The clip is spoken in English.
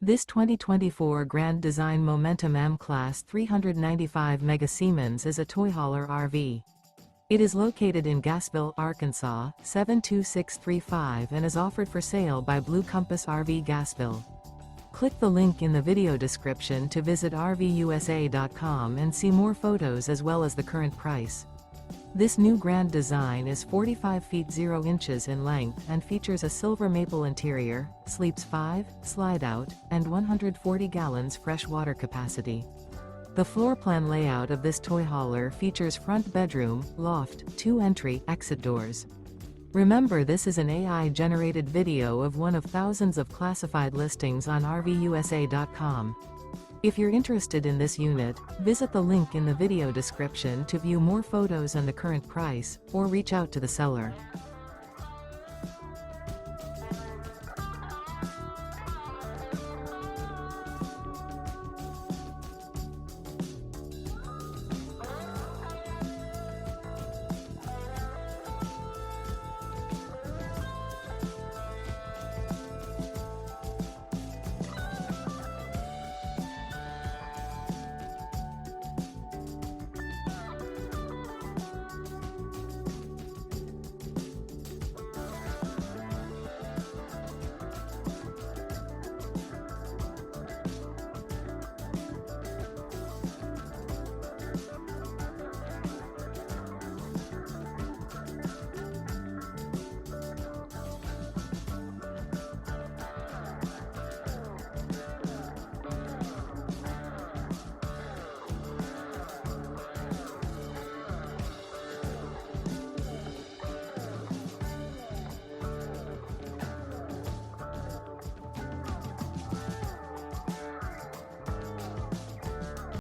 This 2024 Grand Design Momentum M-Class 395 Mega Siemens is a toy hauler RV. It is located in Gassville, Arkansas, 72635 and is offered for sale by Blue Compass RV Gassville. Click the link in the video description to visit RVUSA.com and see more photos as well as the current price. This new grand design is 45 feet 0 inches in length and features a silver maple interior, sleeps 5, slide-out, and 140 gallons fresh water capacity. The floor plan layout of this toy hauler features front bedroom, loft, 2 entry, exit doors. Remember, this is an AI-generated video of one of thousands of classified listings on RVUSA.com. If you're interested in this unit, visit the link in the video description to view more photos and the current price, or reach out to the seller.